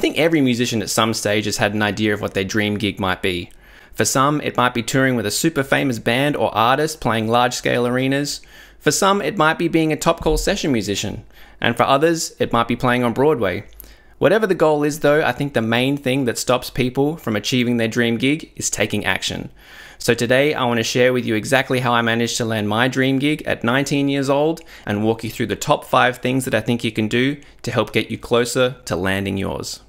think every musician at some stage has had an idea of what their dream gig might be. For some, it might be touring with a super famous band or artist playing large-scale arenas. For some, it might be being a top-call session musician. And for others, it might be playing on Broadway. Whatever the goal is though, I think the main thing that stops people from achieving their dream gig is taking action. So today, I want to share with you exactly how I managed to land my dream gig at 19 years old and walk you through the top 5 things that I think you can do to help get you closer to landing yours.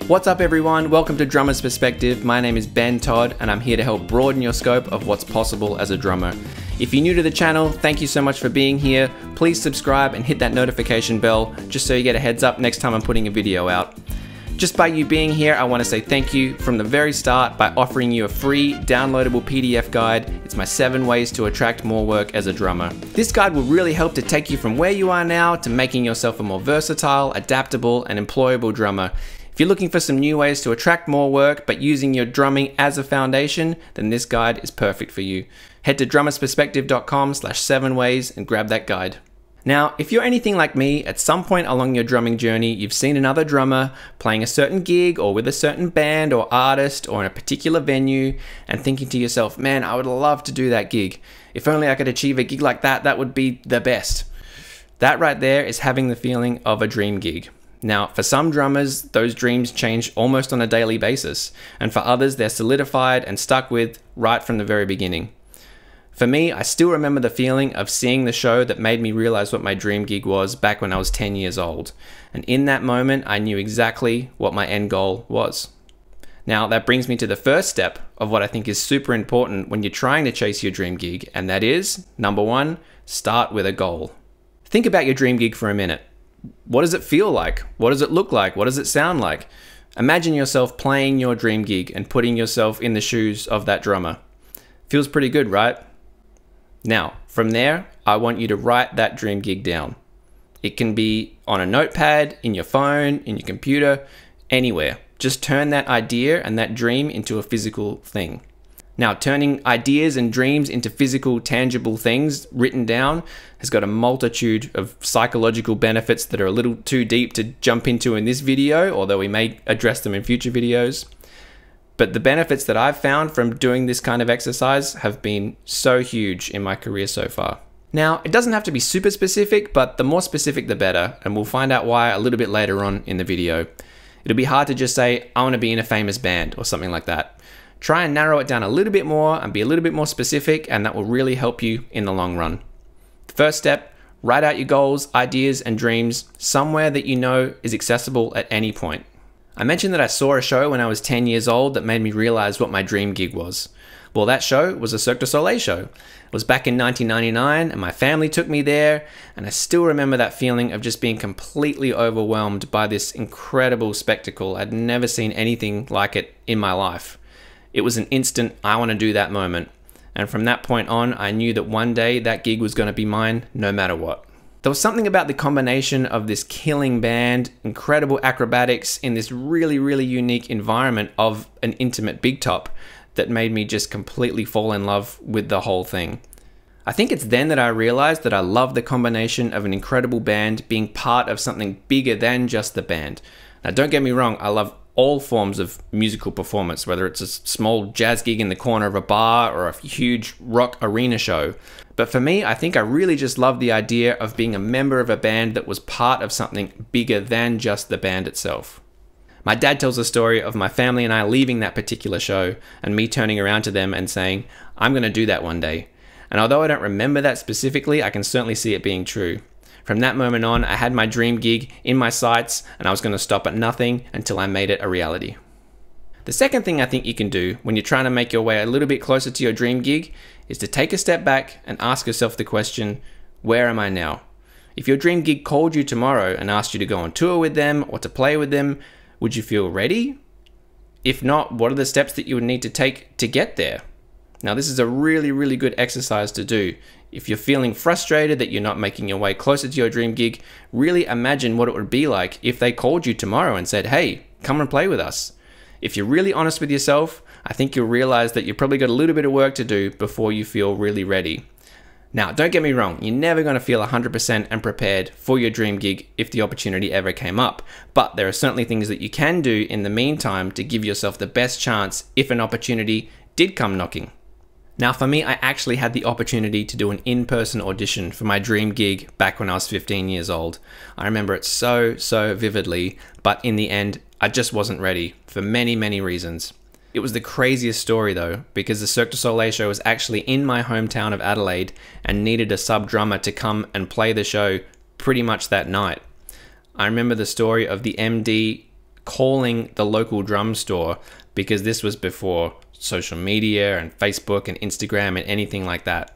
What's up everyone, welcome to Drummer's Perspective. My name is Ben Todd and I'm here to help broaden your scope of what's possible as a drummer. If you're new to the channel, thank you so much for being here. Please subscribe and hit that notification bell just so you get a heads up next time I'm putting a video out. Just by you being here, I want to say thank you from the very start by offering you a free downloadable PDF guide. It's my 7 ways to attract more work as a drummer. This guide will really help to take you from where you are now to making yourself a more versatile, adaptable, and employable drummer. If you're looking for some new ways to attract more work but using your drumming as a foundation, then this guide is perfect for you. Head to drummersperspective.com/7ways and grab that guide. Now, if you're anything like me, at some point along your drumming journey, you've seen another drummer playing a certain gig or with a certain band or artist or in a particular venue and thinking to yourself, man, I would love to do that gig. If only I could achieve a gig like that, that would be the best. That right there is having the feeling of a dream gig. Now, for some drummers, those dreams change almost on a daily basis, and for others, they're solidified and stuck with right from the very beginning. For me, I still remember the feeling of seeing the show that made me realize what my dream gig was back when I was 10 years old. And in that moment, I knew exactly what my end goal was. Now, that brings me to the first step of what I think is super important when you're trying to chase your dream gig, and that is, number 1, start with a goal. Think about your dream gig for a minute. What does it feel like? What does it look like? What does it sound like? Imagine yourself playing your dream gig and putting yourself in the shoes of that drummer. Feels pretty good, right? Now, from there, I want you to write that dream gig down. It can be on a notepad, in your phone, in your computer, anywhere. Just turn that idea and that dream into a physical thing. Now, turning ideas and dreams into physical, tangible things written down has got a multitude of psychological benefits that are a little too deep to jump into in this video, although we may address them in future videos. But the benefits that I've found from doing this kind of exercise have been so huge in my career so far. Now, it doesn't have to be super specific, but the more specific the better, and we'll find out why a little bit later on in the video. It'll be hard to just say, I want to be in a famous band or something like that. Try and narrow it down a little bit more and be a little bit more specific, and that will really help you in the long run. The first step, write out your goals, ideas, and dreams somewhere that you know is accessible at any point. I mentioned that I saw a show when I was 10 years old that made me realize what my dream gig was. Well, that show was a Cirque du Soleil show. It was back in 1999 and my family took me there, and I still remember that feeling of just being completely overwhelmed by this incredible spectacle. I'd never seen anything like it in my life. It was an instant, I want to do that moment. And from that point on, I knew that one day that gig was going to be mine no matter what. There was something about the combination of this killing band, incredible acrobatics in this really, really unique environment of an intimate big top that made me just completely fall in love with the whole thing. I think it's then that I realized that I love the combination of an incredible band being part of something bigger than just the band. Now, don't get me wrong, I love all forms of musical performance, whether it's a small jazz gig in the corner of a bar or a huge rock arena show. But for me, I think I really just love the idea of being a member of a band that was part of something bigger than just the band itself. My dad tells a story of my family and I leaving that particular show and me turning around to them and saying, I'm going to do that one day. And although I don't remember that specifically, I can certainly see it being true. From that moment on, I had my dream gig in my sights and I was going to stop at nothing until I made it a reality. The second thing I think you can do when you're trying to make your way a little bit closer to your dream gig is to take a step back and ask yourself the question, where am I now? If your dream gig called you tomorrow and asked you to go on tour with them or to play with them, would you feel ready? If not, what are the steps that you would need to take to get there? Now, this is a really, really good exercise to do. If you're feeling frustrated that you're not making your way closer to your dream gig, really imagine what it would be like if they called you tomorrow and said, hey, come and play with us. If you're really honest with yourself, I think you'll realize that you've probably got a little bit of work to do before you feel really ready. Now, don't get me wrong, you're never going to feel 100% and prepared for your dream gig if the opportunity ever came up, but there are certainly things that you can do in the meantime to give yourself the best chance if an opportunity did come knocking. Now, for me, I actually had the opportunity to do an in-person audition for my dream gig back when I was 15 years old. I remember it so vividly, but in the end, I just wasn't ready for many reasons. It was the craziest story though, because the Cirque du Soleil show was actually in my hometown of Adelaide and needed a sub drummer to come and play the show pretty much that night. I remember the story of the MD calling the local drum store, because this was before social media and Facebook and Instagram and anything like that.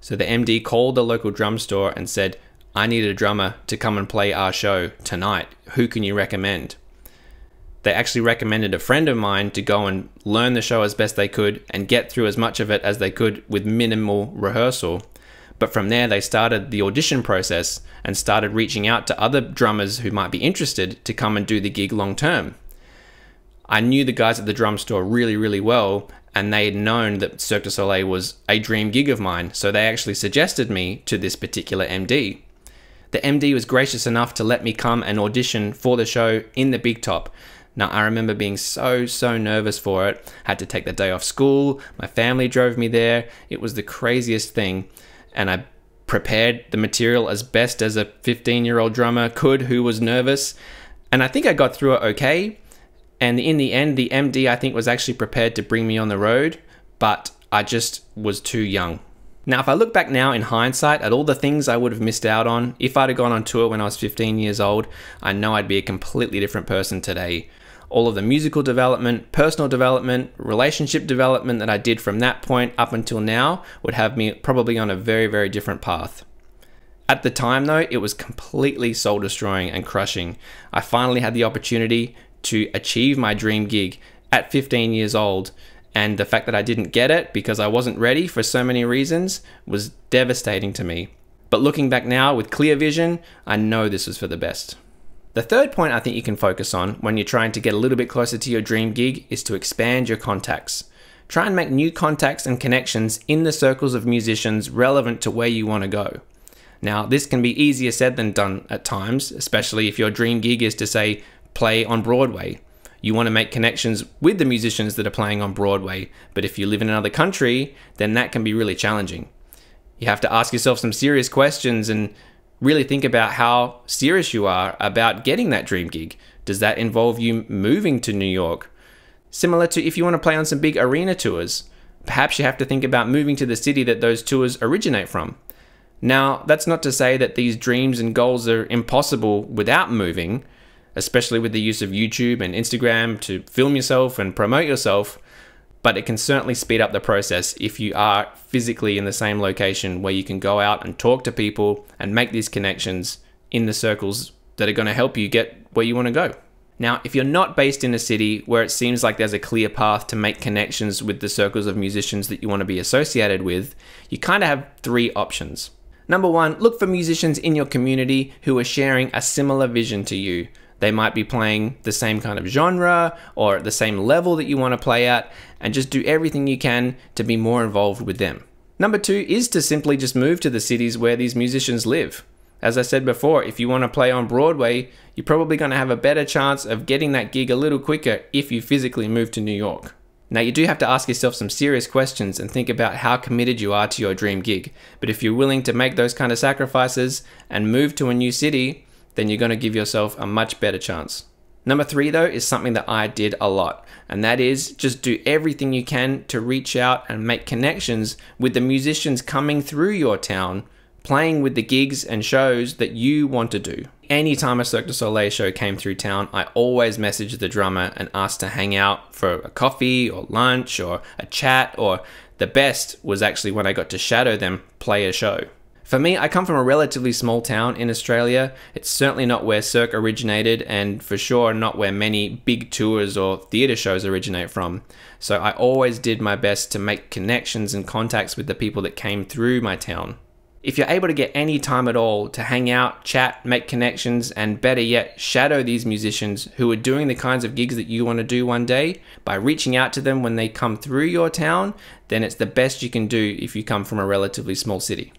So the MD called the local drum store and said, "I need a drummer to come and play our show tonight. Who can you recommend?" They actually recommended a friend of mine to go and learn the show as best they could and get through as much of it as they could with minimal rehearsal. But from there, they started the audition process and started reaching out to other drummers who might be interested to come and do the gig long term. I knew the guys at the drum store really well, and they had known that Cirque du Soleil was a dream gig of mine, so they actually suggested me to this particular MD. The MD was gracious enough to let me come and audition for the show in the Big Top. Now, I remember being so nervous for it. Had to take the day off school. My family drove me there. It was the craziest thing. And I prepared the material as best as a 15-year-old drummer could who was nervous. And I think I got through it okay. And in the end, the MD, I think, was actually prepared to bring me on the road, but I just was too young. Now, if I look back now in hindsight at all the things I would have missed out on, if I'd have gone on tour when I was 15 years old, I know I'd be a completely different person today. All of the musical development, personal development, relationship development that I did from that point up until now would have me probably on a very different path. At the time though, it was completely soul destroying and crushing. I finally had the opportunity to achieve my dream gig at 15 years old, and the fact that I didn't get it because I wasn't ready for so many reasons was devastating to me. But looking back now with clear vision, I know this was for the best. The third point I think you can focus on when you're trying to get a little bit closer to your dream gig is to expand your contacts. Try and make new contacts and connections in the circles of musicians relevant to where you want to go. Now, this can be easier said than done at times, especially if your dream gig is to, say, play on Broadway. You want to make connections with the musicians that are playing on Broadway, but if you live in another country, then that can be really challenging. You have to ask yourself some serious questions and really think about how serious you are about getting that dream gig. Does that involve you moving to New York? Similar to if you want to play on some big arena tours, perhaps you have to think about moving to the city that those tours originate from. Now, that's not to say that these dreams and goals are impossible without moving, especially with the use of YouTube and Instagram to film yourself and promote yourself, but it can certainly speed up the process if you are physically in the same location where you can go out and talk to people and make these connections in the circles that are going to help you get where you want to go. Now, if you're not based in a city where it seems like there's a clear path to make connections with the circles of musicians that you want to be associated with, you kind of have three options. Number one, look for musicians in your community who are sharing a similar vision to you. They might be playing the same kind of genre or at the same level that you want to play at, and just do everything you can to be more involved with them. Number two is to simply just move to the cities where these musicians live. As I said before, if you want to play on Broadway, you're probably going to have a better chance of getting that gig a little quicker if you physically move to New York. Now, you do have to ask yourself some serious questions and think about how committed you are to your dream gig. But if you're willing to make those kind of sacrifices and move to a new city, then you're going to give yourself a much better chance. Number three, though, is something that I did a lot, and that is just do everything you can to reach out and make connections with the musicians coming through your town, playing with the gigs and shows that you want to do. Anytime a Cirque du Soleil show came through town, I always messaged the drummer and asked to hang out for a coffee or lunch or a chat, or the best was actually when I got to shadow them play a show. For me, I come from a relatively small town in Australia. It's certainly not where Cirque originated, and for sure not where many big tours or theatre shows originate from. So I always did my best to make connections and contacts with the people that came through my town. If you're able to get any time at all to hang out, chat, make connections, and better yet, shadow these musicians who are doing the kinds of gigs that you want to do one day by reaching out to them when they come through your town, then it's the best you can do if you come from a relatively small city.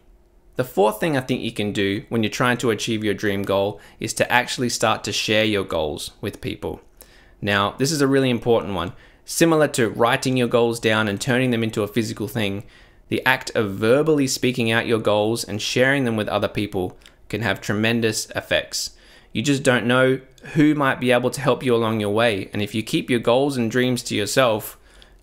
The fourth thing I think you can do when you're trying to achieve your dream goal is to actually start to share your goals with people. Now, this is a really important one. Similar to writing your goals down and turning them into a physical thing, the act of verbally speaking out your goals and sharing them with other people can have tremendous effects. You just don't know who might be able to help you along your way, and if you keep your goals and dreams to yourself,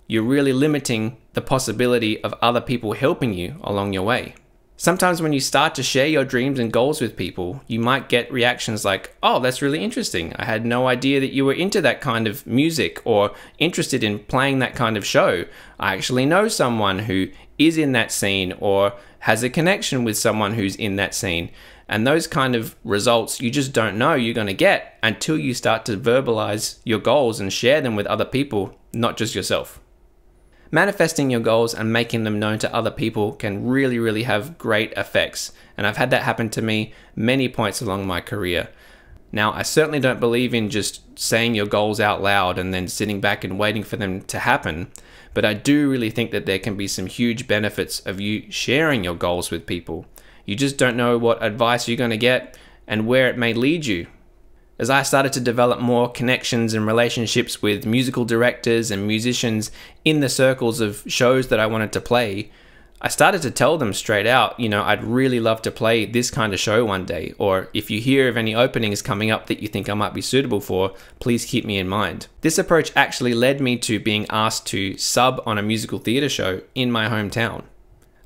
you're really limiting the possibility of other people helping you along your way. Sometimes when you start to share your dreams and goals with people, you might get reactions like, "Oh, that's really interesting. I had no idea that you were into that kind of music or interested in playing that kind of show. I actually know someone who is in that scene or has a connection with someone who's in that scene." And those kind of results you just don't know you're going to get until you start to verbalize your goals and share them with other people, not just yourself. Manifesting your goals and making them known to other people can really have great effects. And I've had that happen to me many points along my career. Now, I certainly don't believe in just saying your goals out loud and then sitting back and waiting for them to happen. But I do really think that there can be some huge benefits of you sharing your goals with people. You just don't know what advice you're going to get and where it may lead you. As I started to develop more connections and relationships with musical directors and musicians in the circles of shows that I wanted to play, I started to tell them straight out, I'd really love to play this kind of show one day, or if you hear of any openings coming up that you think I might be suitable for, please keep me in mind. This approach actually led me to being asked to sub on a musical theatre show in my hometown.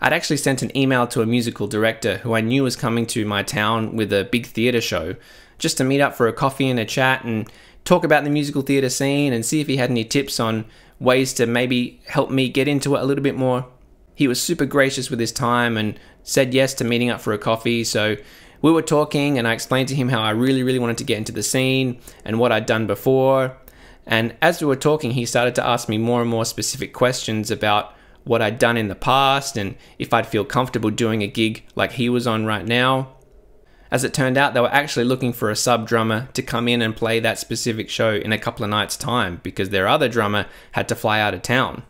I'd actually sent an email to a musical director who I knew was coming to my town with a big theatre show, just to meet up for a coffee and a chat and talk about the musical theatre scene and see if he had any tips on ways to maybe help me get into it a little bit more. He was super gracious with his time and said yes to meeting up for a coffee. So we were talking and I explained to him how I really wanted to get into the scene and what I'd done before. And as we were talking, he started to ask me more and more specific questions about what I'd done in the past and if I'd feel comfortable doing a gig like he was on right now. As it turned out, they were actually looking for a sub drummer to come in and play that specific show in a couple of nights' time because their other drummer had to fly out of town.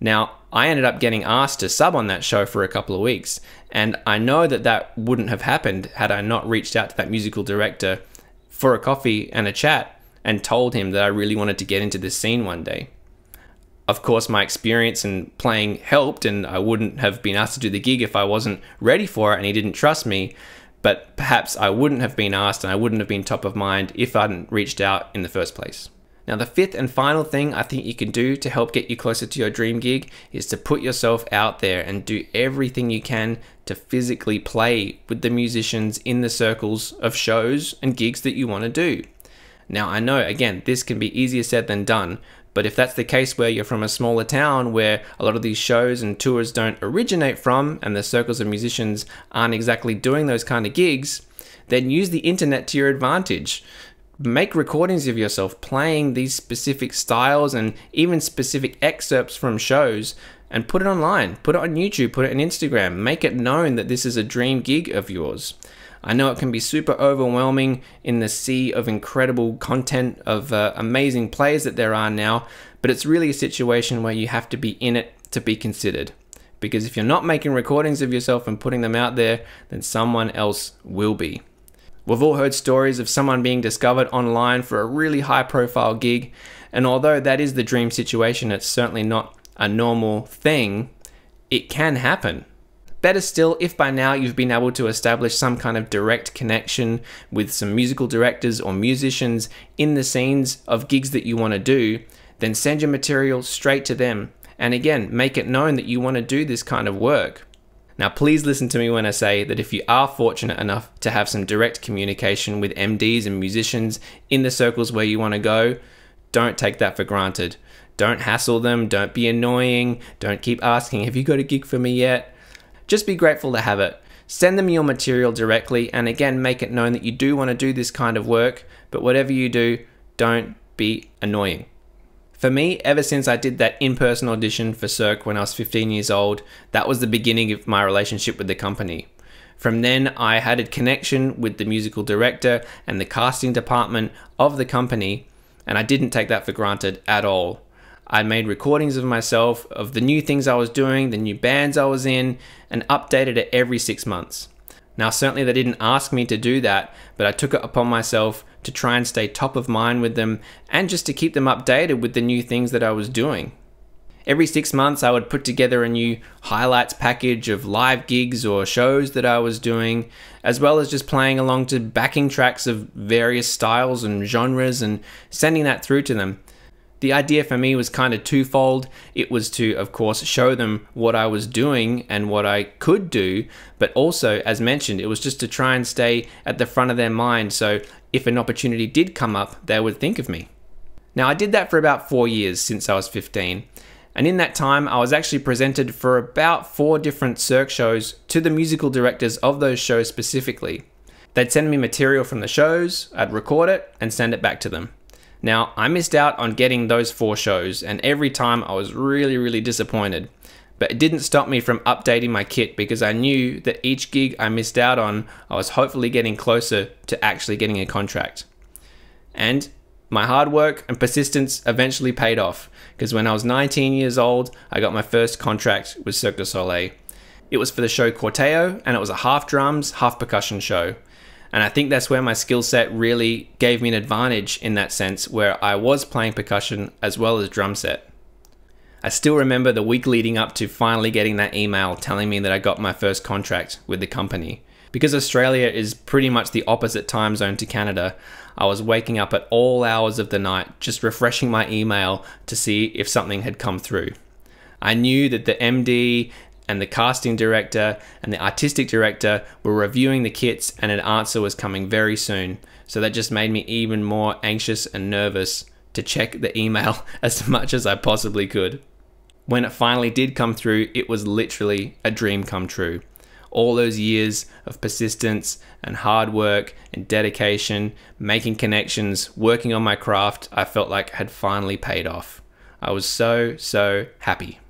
Now, I ended up getting asked to sub on that show for a couple of weeks, and I know that that wouldn't have happened had I not reached out to that musical director for a coffee and a chat and told him that I really wanted to get into this scene one day. Of course, my experience in playing helped, and I wouldn't have been asked to do the gig if I wasn't ready for it and he didn't trust me. But perhaps I wouldn't have been asked and I wouldn't have been top of mind if I hadn't reached out in the first place. Now, the fifth and final thing I think you can do to help get you closer to your dream gig is to put yourself out there and do everything you can to physically play with the musicians in the circles of shows and gigs that you want to do. Now, I know, again, this can be easier said than done, but if that's the case where you're from a smaller town where a lot of these shows and tours don't originate from and the circles of musicians aren't exactly doing those kind of gigs, then use the internet to your advantage. Make recordings of yourself playing these specific styles and even specific excerpts from shows and put it online. Put it on YouTube, put it on Instagram. Make it known that this is a dream gig of yours. I know it can be super overwhelming in the sea of incredible content of amazing plays that there are now, but it's really a situation where you have to be in it to be considered. Because if you're not making recordings of yourself and putting them out there, then someone else will be. We've all heard stories of someone being discovered online for a really high profile gig, and although that is the dream situation, it's certainly not a normal thing. It can happen. Better still, if by now you've been able to establish some kind of direct connection with some musical directors or musicians in the scenes of gigs that you want to do, then send your material straight to them. And again, make it known that you want to do this kind of work. Now, please listen to me when I say that if you are fortunate enough to have some direct communication with MDs and musicians in the circles where you want to go, don't take that for granted. Don't hassle them, don't be annoying, don't keep asking, have you got a gig for me yet? Just be grateful to have it. Send them your material directly, and again, make it known that you do want to do this kind of work, but whatever you do, don't be annoying. For me, ever since I did that in-person audition for Cirque when I was 15 years old, that was the beginning of my relationship with the company. From then, I had a connection with the musical director and the casting department of the company, and I didn't take that for granted at all. I made recordings of myself, of the new things I was doing, the new bands I was in, and updated it every 6 months. Now, certainly they didn't ask me to do that, but I took it upon myself to try and stay top of mind with them and just to keep them updated with the new things that I was doing. Every 6 months, I would put together a new highlights package of live gigs or shows that I was doing, as well as just playing along to backing tracks of various styles and genres and sending that through to them. The idea for me was kind of twofold. It was to, of course, show them what I was doing and what I could do, but also, as mentioned, it was just to try and stay at the front of their mind, so if an opportunity did come up, they would think of me. Now, I did that for about 4 years since I was 15. And in that time, I was actually presented for about 4 different Cirque shows to the musical directors of those shows specifically. They'd send me material from the shows, I'd record it, and send it back to them. Now, I missed out on getting those 4 shows, and every time I was really disappointed. But it didn't stop me from updating my kit because I knew that each gig I missed out on, I was hopefully getting closer to actually getting a contract. And my hard work and persistence eventually paid off, because when I was 19 years old, I got my first contract with Cirque du Soleil. It was for the show Corteo, and it was a half drums, half percussion show. And I think that's where my skill set really gave me an advantage in that sense, where I was playing percussion as well as drum set. I still remember the week leading up to finally getting that email telling me that I got my first contract with the company. Because Australia is pretty much the opposite time zone to Canada, I was waking up at all hours of the night just refreshing my email to see if something had come through. I knew that the MD and the casting director and the artistic director were reviewing the kits and an answer was coming very soon, so that just made me even more anxious and nervous to check the email as much as I possibly could. When it finally did come through, it was literally a dream come true. All those years of persistence and hard work and dedication, making connections, working on my craft, I felt like had finally paid off. I was so happy.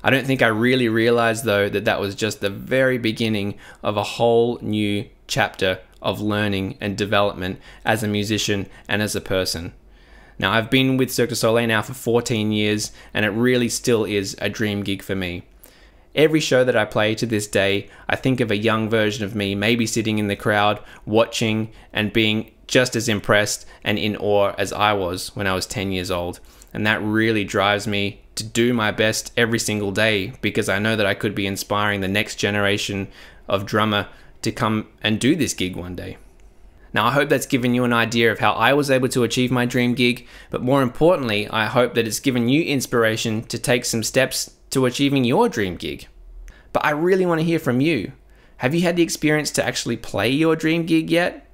I don't think I really realized though that that was just the very beginning of a whole new chapter of learning and development as a musician and as a person. Now, I've been with Cirque du Soleil now for 14 years and it really still is a dream gig for me. Every show that I play to this day, I think of a young version of me maybe sitting in the crowd, watching and being just as impressed and in awe as I was when I was 10 years old. And that really drives me to do my best every single day because I know that I could be inspiring the next generation of drummer to come and do this gig one day. Now, I hope that's given you an idea of how I was able to achieve my dream gig, but more importantly, I hope that it's given you inspiration to take some steps to achieving your dream gig. But I really want to hear from you. Have you had the experience to actually play your dream gig yet?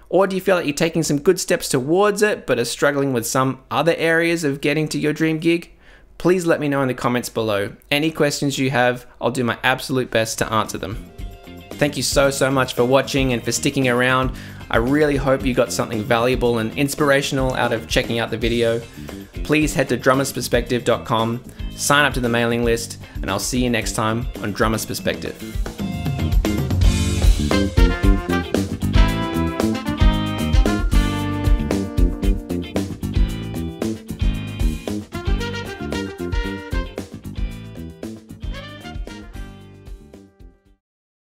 Or do you feel like you're taking some good steps towards it, but are struggling with some other areas of getting to your dream gig? Please let me know in the comments below. Any questions you have, I'll do my absolute best to answer them. Thank you so much for watching and for sticking around. I really hope you got something valuable and inspirational out of checking out the video. Please head to drummersperspective.com, sign up to the mailing list, and I'll see you next time on Drummer's Perspective.